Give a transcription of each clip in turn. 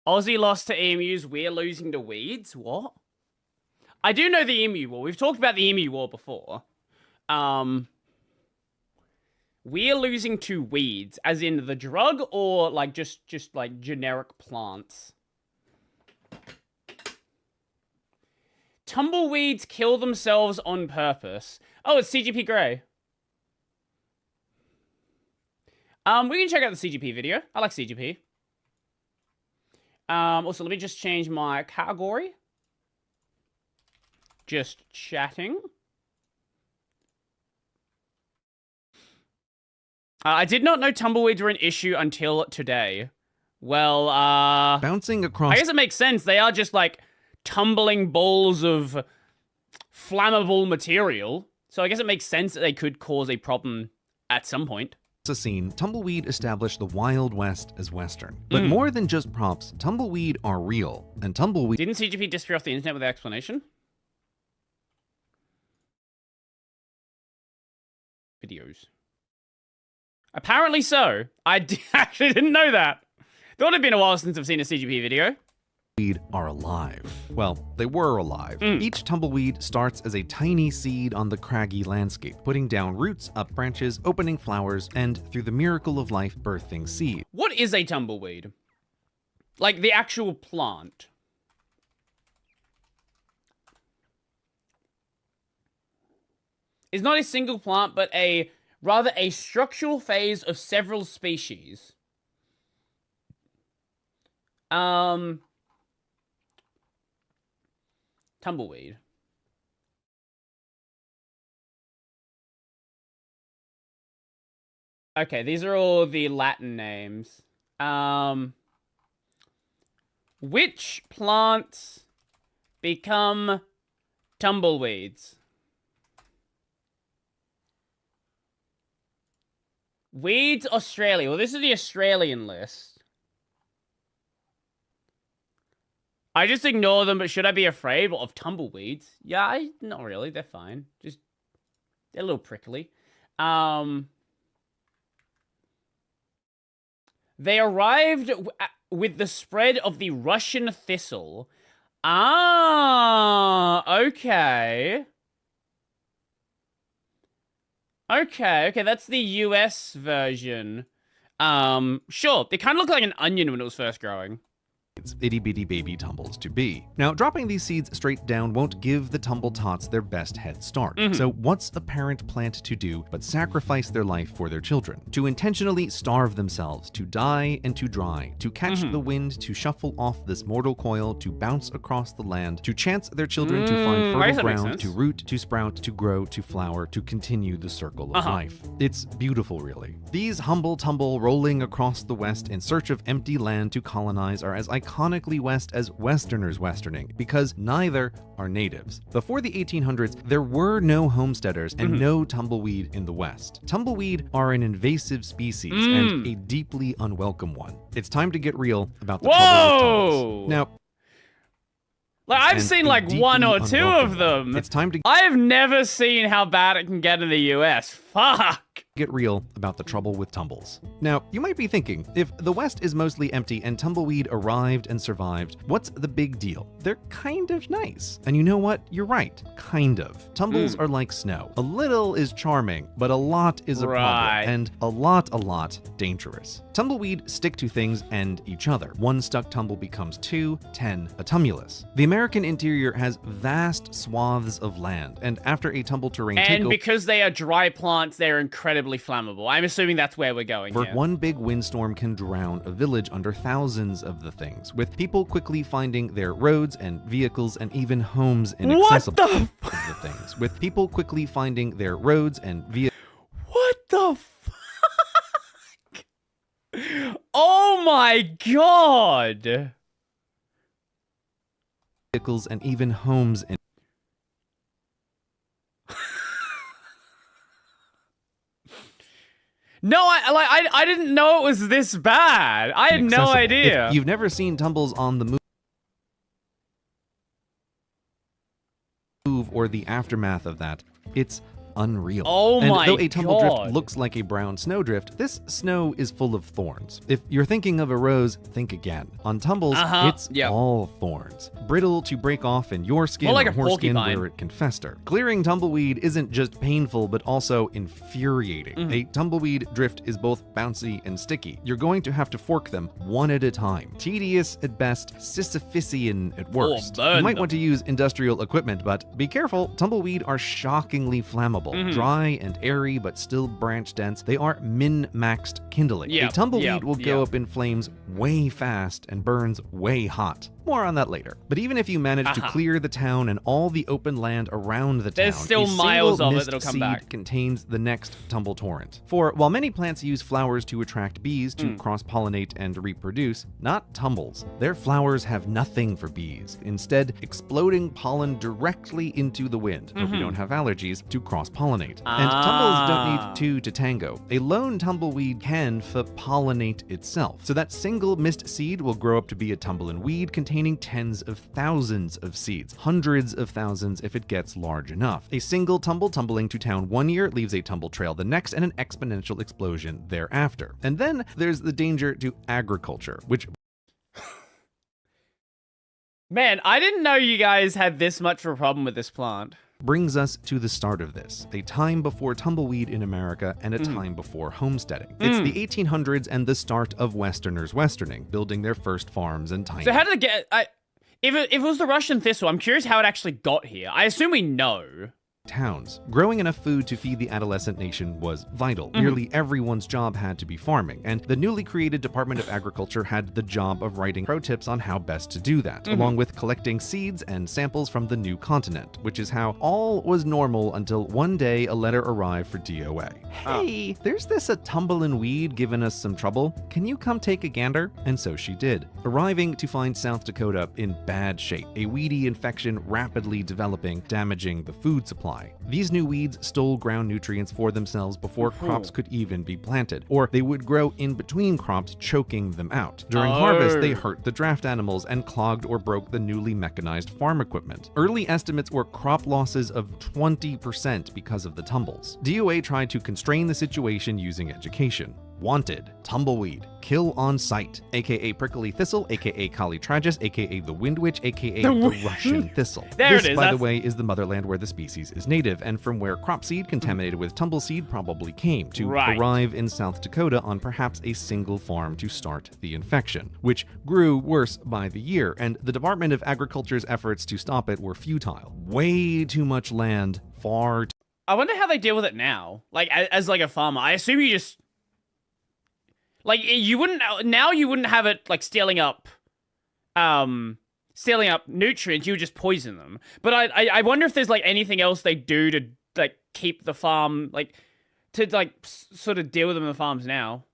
Aussie lost to emus. We're losing to weeds. What? I do know the emu war. We've talked about the emu war before. We're losing to weeds, as in the drug, or like just like generic plants. Tumbleweeds kill themselves on purpose. Oh, it's CGP Grey. We can check out the CGP video. I like CGP. Also, let me just change my category. Just chatting. I did not know tumbleweeds were an issue until today. Well, bouncing across. I guess it makes sense. They are just like tumbling balls of flammable material. So I guess it makes sense that they could cause a problem at some point. A scene, Tumbleweed established the Wild West as Western. But more than just props, Tumbleweed are real, and Tumbleweed... Didn't CGP disappear off the internet with the explanation? Videos. Apparently so. I actually didn't know that. Thought it'd been a while since I've seen a CGP video. Are alive. Well, they were alive. Each tumbleweed starts as a tiny seed on the craggy landscape, putting down roots, up branches, opening flowers, and through the miracle of life, birthing seed. What is a tumbleweed? Like the actual plant. It's not a single plant, but rather a structural phase of several species. Tumbleweed. Okay, these are all the Latin names. Which plants become tumbleweeds? Weeds, Australia. Well, this is the Australian list. I just ignore them, but should I be afraid of tumbleweeds? Yeah, not really. They're fine. Just, they're a little prickly. They arrived with the spread of the Russian thistle. Ah, okay. Okay, that's the US version. Sure. It kind of looked like an onion when it was first growing. It's itty-bitty baby tumbles to be. Now, dropping these seeds straight down won't give the tumble tots their best head start. So what's a parent plant to do but sacrifice their life for their children? To intentionally starve themselves, to die and to dry, to catch the wind, to shuffle off this mortal coil, to bounce across the land, to chance their children to find fertile ground, to root, to sprout, to grow, to flower, to continue the circle of life. It's beautiful, really. These humble tumble rolling across the west in search of empty land to colonize are as iconically West as Westerners westerning, because neither are natives. Before the 1800s, there were no homesteaders and no tumbleweed in the West. Tumbleweed are an invasive species and a deeply unwelcome one. It's time to get real about the trouble with tumbles. Now, like, I've seen like one or two of them. It's time to I've never seen how bad it can get in the US. Fuck. Get real about the trouble with tumbles. Now, you might be thinking, if the West is mostly empty and tumbleweed arrived and survived, what's the big deal? They're kind of nice. And you know what? You're right. Kind of. Tumbles are like snow. A little is charming, but a lot is a problem. And a lot dangerous. Tumbleweed stick to things and each other. One stuck tumble becomes 2, 10, a tumulus. The American interior has vast swaths of land, and after a tumble terrain and because they are dry plants, they're incredibly flammable. I'm assuming that's where we're going here. One big windstorm can drown a village under thousands of the things, with people quickly finding their roads and vehicles and even homes inaccessible. What the of the things, with people quickly finding their roads and vehicles. What the fuck? Oh my god! Vehicles and even homes in No, I didn't know it was this bad. I had no idea. If you've never seen tumbles on the move or the aftermath of that, it's unreal. Oh and my though a tumble drift God. looks like a brown snowdrift, this snow is full of thorns. If you're thinking of a rose, think again. On tumbles, it's all thorns. Brittle to break off in your skin More like or a horse skin porcupine. where it can fester. Clearing tumbleweed isn't just painful, but also infuriating. A tumbleweed drift is both bouncy and sticky. You're going to have to fork them one at a time. Tedious at best, Sisyphusian at worst. burn You might them. want to use industrial equipment, but be careful, tumbleweed are shockingly flammable. Dry and airy, but still branch dense. They are min-maxed kindling. A tumbleweed will go up in flames way fast and burns way hot. More on that later. But even if you manage to clear the town and all the open land around the There's town, still a miles single of it mist that'll come seed back. contains the next tumble torrent. For while many plants use flowers to attract bees to cross-pollinate and reproduce, not tumbles. Their flowers have nothing for bees, instead exploding pollen directly into the wind, hope you don't have allergies, to cross-pollinate. And tumbles don't need two to tango. A lone tumbleweed can pollinate itself. So that single mist seed will grow up to be a tumbling weed containing tens of thousands of seeds, hundreds of thousands if it gets large enough. A single tumble tumbling to town one year leaves a tumble trail the next and an exponential explosion thereafter. And then there's the danger to agriculture, which Man, I didn't know you guys had this much of a problem with this plant. brings us to the start of this, a time before tumbleweed in America and a time before homesteading. It's the 1800s and the start of Westerners westerning, building their first farms and tiny. So how did it get... If it was the Russian thistle, I'm curious how it actually got here. I assume we know. towns. Growing enough food to feed the adolescent nation was vital. Nearly everyone's job had to be farming, and the newly created Department of Agriculture had the job of writing pro tips on how best to do that, along with collecting seeds and samples from the new continent, which is how all was normal until one day a letter arrived for DOA. Hey, there's this a tumblin' weed giving us some trouble. Can you come take a gander? And so she did, arriving to find South Dakota in bad shape, a weedy infection rapidly developing, damaging the food supply. These new weeds stole ground nutrients for themselves before crops could even be planted, or they would grow in between crops, choking them out. During harvest, they hurt the draft animals and clogged or broke the newly mechanized farm equipment. Early estimates were crop losses of 20% because of the tumbles. DOA tried to constrain the situation using education. Wanted, tumbleweed, kill on sight, aka prickly thistle, aka Kali Tragus, aka the wind witch, aka the Russian thistle. This, by the way, is the motherland where the species is native, and from where crop seed contaminated with tumble seed probably came to arrive in South Dakota on perhaps a single farm to start the infection, which grew worse by the year, and the Department of Agriculture's efforts to stop it were futile. Way too much land, far too I wonder how they deal with it now. Like, as like a farmer, I assume you just... Like, you wouldn't have it, like, stealing up nutrients, you would just poison them. But I wonder if there's, like, anything else they do to, like, keep the farm, like, to, like, sort of deal with them in the farms now.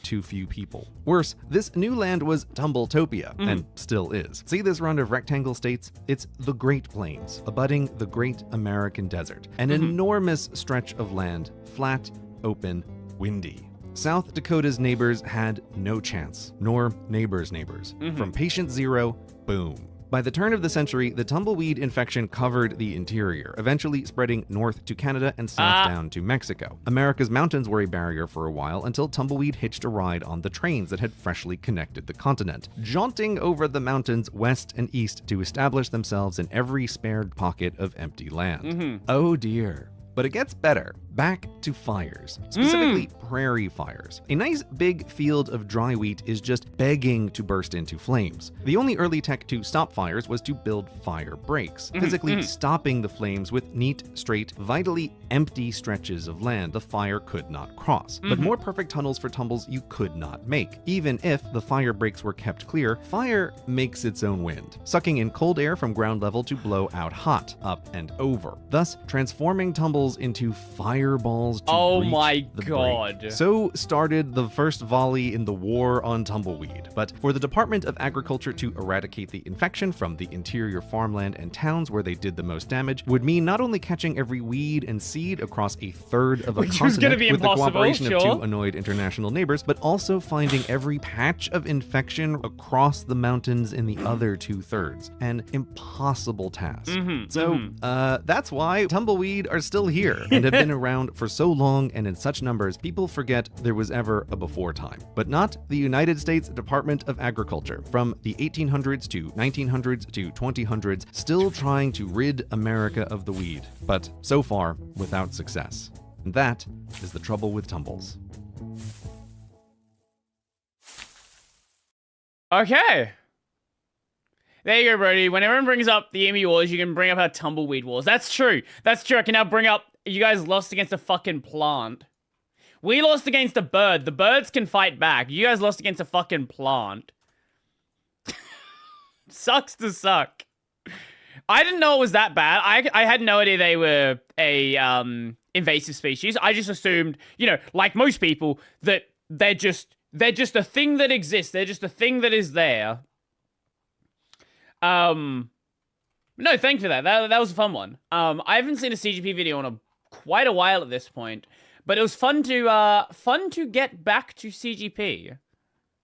too few people. Worse, this new land was Tumbletopia, and still is. See this round of rectangle states? It's the Great Plains, abutting the Great American Desert. An enormous stretch of land, flat, open, windy. South Dakota's neighbors had no chance, nor neighbors' neighbors. From patient zero, boom. By the turn of the century, the tumbleweed infection covered the interior, eventually spreading north to Canada and south down to Mexico. America's mountains were a barrier for a while until tumbleweed hitched a ride on the trains that had freshly connected the continent, jaunting over the mountains west and east to establish themselves in every spared pocket of empty land. Oh dear. But it gets better. Back to fires, specifically prairie fires. A nice big field of dry wheat is just begging to burst into flames. The only early tech to stop fires was to build fire breaks, physically stopping the flames with neat, straight, vitally empty stretches of land the fire could not cross. But more perfect tunnels for tumbles you could not make. Even if the fire breaks were kept clear, fire makes its own wind, sucking in cold air from ground level to blow out hot, up and over, thus transforming tumbles into fire fireballs to Oh breach my the God. break. So started the first volley in the war on tumbleweed. But for the Department of Agriculture to eradicate the infection from the interior farmland and towns where they did the most damage would mean not only catching every weed and seed across a third of a Which was gonna continent be with the impossible, cooperation of sure. 2 annoyed international neighbors, but also finding every patch of infection across the mountains in the other 2/3. An impossible task. That's why tumbleweed are still here and have been around for so long and in such numbers, people forget there was ever a before time. But not the United States Department of Agriculture. From the 1800s to 1900s to 2000s, still trying to rid America of the weed, but so far without success. And that is the trouble with tumbles. Okay. There you go, Brodie. When everyone brings up the Emmy Wars, you can bring up our tumbleweed wars. That's true. That's true. I can now bring up you guys lost against a fucking plant. We lost against a bird. The birds can fight back. You guys lost against a fucking plant. Sucks to suck. I didn't know it was that bad. I had no idea they were a invasive species. I just assumed, you know, like most people, that they're just a thing that exists. They're just a thing that is there. No, thank you for that. That was a fun one. I haven't seen a CGP video in quite a while at this point, but it was fun to get back to CGP.